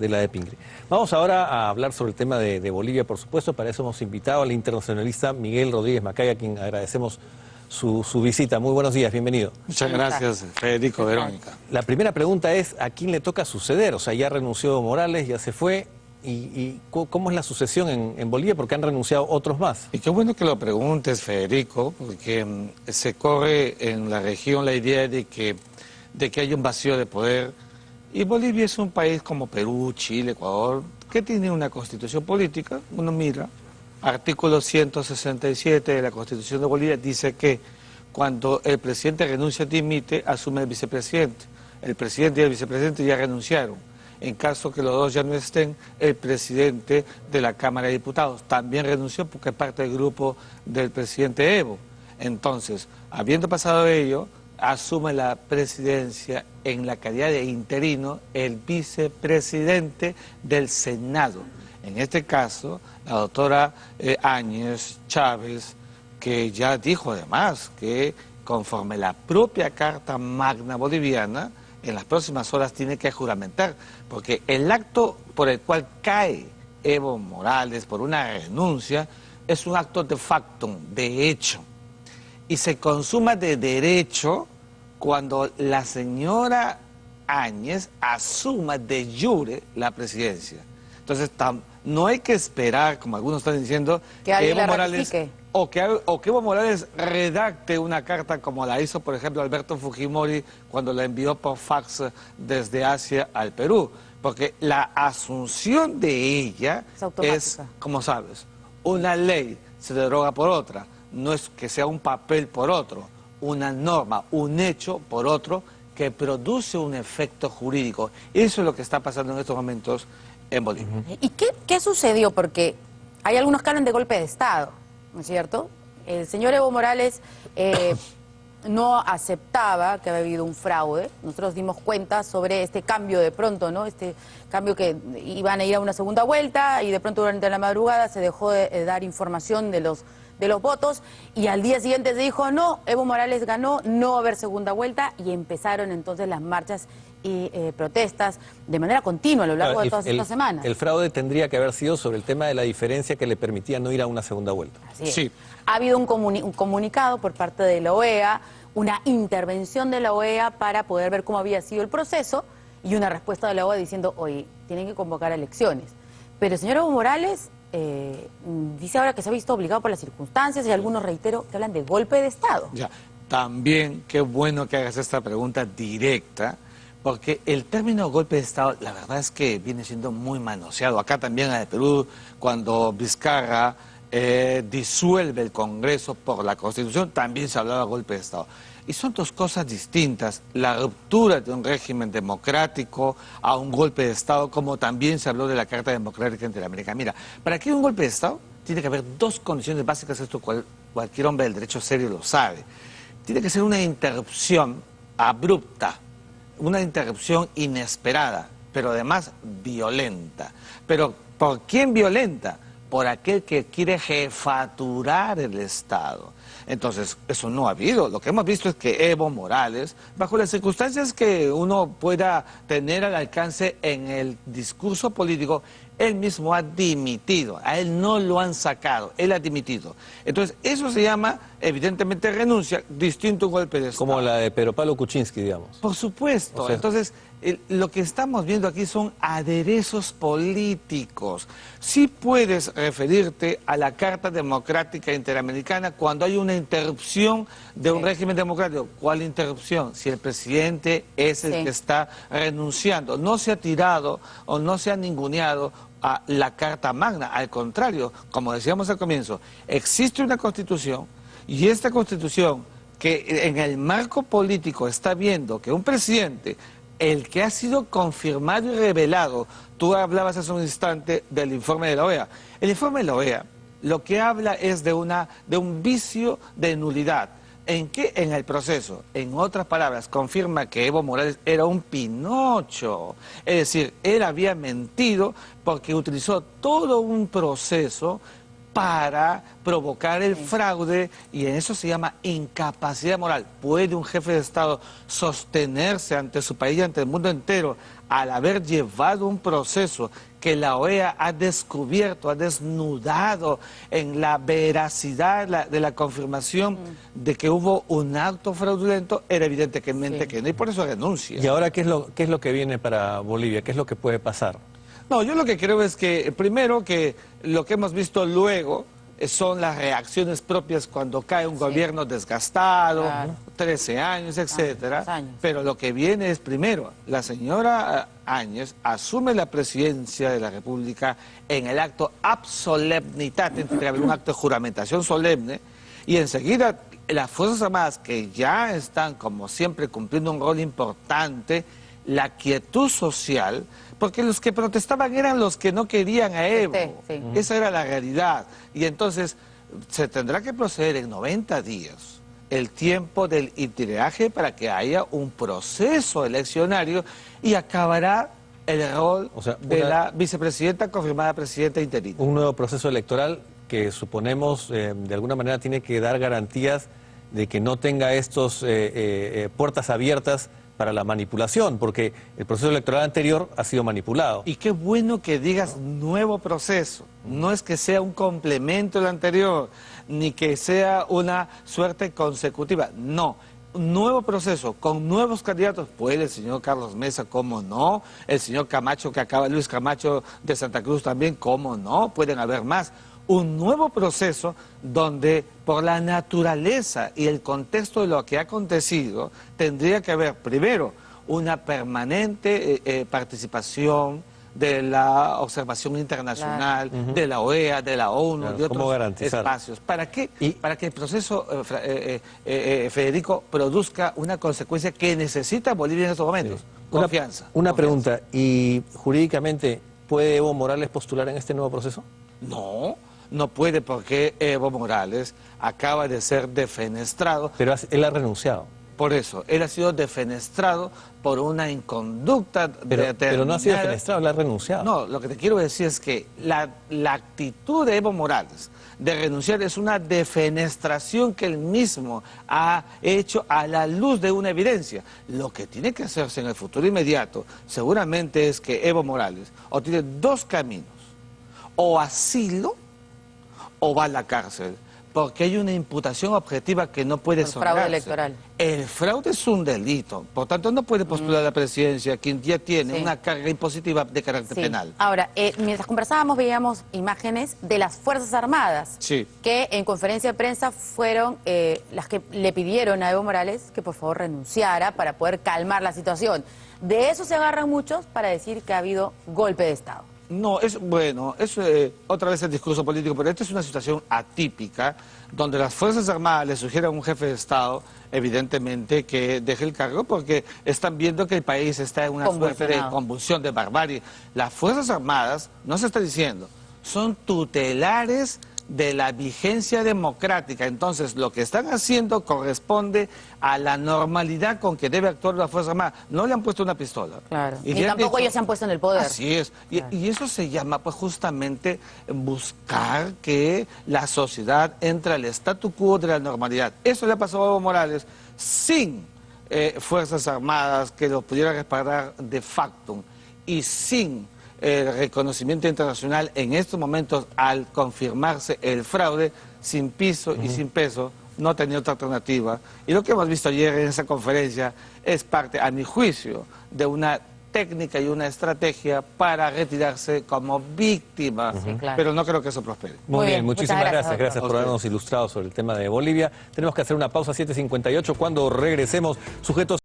de la de Pingri. Vamos ahora a hablar sobre el tema de Bolivia, por supuesto. Para eso hemos invitado al internacionalista Miguel Rodríguez Macaya, a quien agradecemos su visita. Muy buenos días, bienvenido. Muchas gracias, Federico, Verónica. La primera pregunta es, ¿a quién le toca suceder? O sea, ya renunció Evo Morales, ya se fue. ¿Y cómo es la sucesión en Bolivia? Porque han renunciado otros más. Y qué bueno que lo preguntes, Federico, porque se corre en la región la idea de que hay un vacío de poder. Y Bolivia es un país como Perú, Chile, Ecuador, que tiene una constitución política. Uno mira, artículo 167 de la Constitución de Bolivia dice que cuando el presidente renuncia, dimite, asume el vicepresidente. El presidente y el vicepresidente ya renunciaron. En caso que los dos ya no estén, el presidente de la Cámara de Diputados también renunció porque es parte del grupo del presidente Evo. Entonces, habiendo pasado ello, asume la presidencia en la calidad de interino el vicepresidente del Senado. En este caso, la doctora Áñez Chávez, que ya dijo además que conforme la propia Carta Magna Boliviana, en las próximas horas tiene que juramentar, porque el acto por el cual cae Evo Morales por una renuncia es un acto de facto, de hecho, y se consuma de derecho cuando la señora Áñez asuma de jure la presidencia. Entonces, no hay que esperar, como algunos están diciendo, que Evo Morales o que Evo Morales redacte una carta como la hizo, por ejemplo, Alberto Fujimori cuando la envió por fax desde Asia al Perú. Porque la asunción de ella es, como sabes, una ley se deroga por otra. No es que sea un papel por otro, una norma, un hecho por otro que produce un efecto jurídico. Eso es lo que está pasando en estos momentos en Bolivia. ¿Y qué sucedió? Porque hay algunos que hablan de golpe de Estado, ¿no es cierto? El señor Evo Morales no aceptaba que había habido un fraude. Nosotros dimos cuenta sobre este cambio de pronto, ¿no? Este cambio que iban a ir a una segunda vuelta y de pronto durante la madrugada se dejó de dar información de los votos y al día siguiente se dijo, no, Evo Morales ganó, no va a haber segunda vuelta y empezaron entonces las marchas y protestas de manera continua a lo largo de todas estas semanas. El fraude tendría que haber sido sobre el tema de la diferencia que le permitía no ir a una segunda vuelta. Así es. Sí. Ha habido un comunicado por parte de la OEA, una intervención de la OEA para poder ver cómo había sido el proceso y una respuesta de la OEA diciendo, oye, tienen que convocar elecciones. Pero el señor Evo Morales dice ahora que se ha visto obligado por las circunstancias y algunos, reitero, que hablan de golpe de Estado. Ya, también qué bueno que hagas esta pregunta directa, porque el término golpe de Estado, la verdad es que viene siendo muy manoseado. Acá también en el Perú, cuando Vizcarra disuelve el Congreso por la Constitución, también se hablaba de golpe de Estado. Y son dos cosas distintas, la ruptura de un régimen democrático a un golpe de Estado, como también se habló de la Carta Democrática Interamericana. Mira, para que haya un golpe de Estado, tiene que haber dos condiciones básicas, esto cualquier hombre del derecho serio lo sabe. Tiene que ser una interrupción abrupta, una interrupción inesperada, pero además violenta. ¿Pero por quién violenta? Por aquel que quiere jefaturar el Estado. Entonces, eso no ha habido. Lo que hemos visto es que Evo Morales, bajo las circunstancias que uno pueda tener al alcance en el discurso político, él mismo ha dimitido. A él no lo han sacado, él ha dimitido. Entonces, eso se llama, evidentemente, renuncia, distinto a un golpe de Estado. Como la de Pedro Pablo Kuczynski, digamos. Por supuesto. O sea, entonces, lo que estamos viendo aquí son aderezos políticos. Sí puedes referirte a la Carta Democrática Interamericana cuando hay una interrupción de un régimen democrático. ¿Cuál interrupción? Si el presidente es el que está renunciando. No se ha tirado o no se ha ninguneado a la Carta Magna. Al contrario, como decíamos al comienzo, existe una Constitución y esta Constitución que en el marco político está viendo que un presidente, el que ha sido confirmado y revelado, tú hablabas hace un instante del informe de la OEA. El informe de la OEA lo que habla es de un vicio de nulidad. ¿En qué? En el proceso. En otras palabras, confirma que Evo Morales era un Pinocho. Es decir, él había mentido porque utilizó todo un proceso para provocar el fraude, y en eso se llama incapacidad moral. ¿Puede un jefe de Estado sostenerse ante su país y ante el mundo entero al haber llevado un proceso que la OEA ha descubierto, ha desnudado en la veracidad de la confirmación de que hubo un acto fraudulento? Era evidentemente que no, y por eso renuncia. ¿Y ahora qué es lo que viene para Bolivia? ¿Qué es lo que puede pasar? No, yo lo que creo es que, primero, que lo que hemos visto luego son las reacciones propias cuando cae un gobierno desgastado, Claro. 13 años, etcétera. años. Pero lo que viene es, primero, la señora Áñez asume la presidencia de la República en el acto ab solemnitate, tiene que haber un acto de juramentación solemne, y enseguida las Fuerzas Armadas, que ya están, como siempre, cumpliendo un rol importante, la quietud social, porque los que protestaban eran los que no querían a Evo. Sí. Esa era la realidad. Y entonces se tendrá que proceder en 90 días el tiempo del itineraje para que haya un proceso eleccionario, y acabará el rol de la vicepresidenta confirmada presidenta interina. Un nuevo proceso electoral que suponemos de alguna manera tiene que dar garantías de que no tenga estos puertas abiertas para la manipulación, porque el proceso electoral anterior ha sido manipulado. Y qué bueno que digas nuevo proceso. No es que sea un complemento del anterior, ni que sea una suerte consecutiva. No, un nuevo proceso con nuevos candidatos. Puede el señor Carlos Mesa, cómo no. El señor Camacho, Luis Camacho de Santa Cruz también, cómo no. Pueden haber más. Un nuevo proceso donde, por la naturaleza y el contexto de lo que ha acontecido, tendría que haber, primero, una permanente participación de la observación internacional, claro. de la OEA, de la ONU, Claro, de ¿cómo otros garantizar? espacios. ¿Para qué? Para que el proceso, Federico, produzca una consecuencia que necesita Bolivia en estos momentos. Sí. Confianza. Una confianza. pregunta, ¿y jurídicamente puede Evo Morales postular en este nuevo proceso? No, no puede, porque Evo Morales acaba de ser defenestrado. Pero él ha renunciado. Por eso, él ha sido defenestrado por una inconducta Pero no ha sido determinada. defenestrado, él ha renunciado. No, lo que te quiero decir es que la actitud de Evo Morales de renunciar es una defenestración que él mismo ha hecho a la luz de una evidencia. Lo que tiene que hacerse en el futuro inmediato seguramente es que Evo Morales o tiene dos caminos: o asilo o va a la cárcel, porque hay una imputación objetiva que no puede Fraude sonarse. electoral. El fraude es un delito, por tanto no puede postular a la presidencia quien ya tiene Sí. una carga impositiva de carácter Sí. penal. Ahora, mientras conversábamos veíamos imágenes de las Fuerzas Armadas, Sí. que en conferencia de prensa fueron las que le pidieron a Evo Morales que por favor renunciara para poder calmar la situación. De eso se agarran muchos para decir que ha habido golpe de Estado. No, es bueno, es otra vez el discurso político, pero esta es una situación atípica donde las Fuerzas Armadas le sugieren a un jefe de Estado, evidentemente, que deje el cargo porque están viendo que el país está en una suerte de convulsión, de barbarie. Las Fuerzas Armadas, no se está diciendo, son tutelares de la vigencia democrática. Entonces, lo que están haciendo corresponde a la normalidad con que debe actuar la Fuerza Armada. No le han puesto una pistola. Claro. Y Ni le han tampoco dicho- ellos se han puesto en el poder. Así es. Y eso se llama, pues, justamente buscar que la sociedad entre al statu quo de la normalidad. Eso le ha pasado a Evo Morales sin Fuerzas Armadas que lo pudieran respaldar de facto y sin el reconocimiento internacional en estos momentos al confirmarse el fraude, sin piso y sin peso. No tenía otra alternativa. Y lo que hemos visto ayer en esa conferencia es parte, a mi juicio, de una técnica y una estrategia para retirarse como víctima. Sí, claro. Pero no creo que eso prospere. Muy bien, muchas muchísimas gracias, gracias. Gracias doctor. por habernos ilustrado sobre el tema de Bolivia. Tenemos que hacer una pausa 7:58. Cuando regresemos, sujetos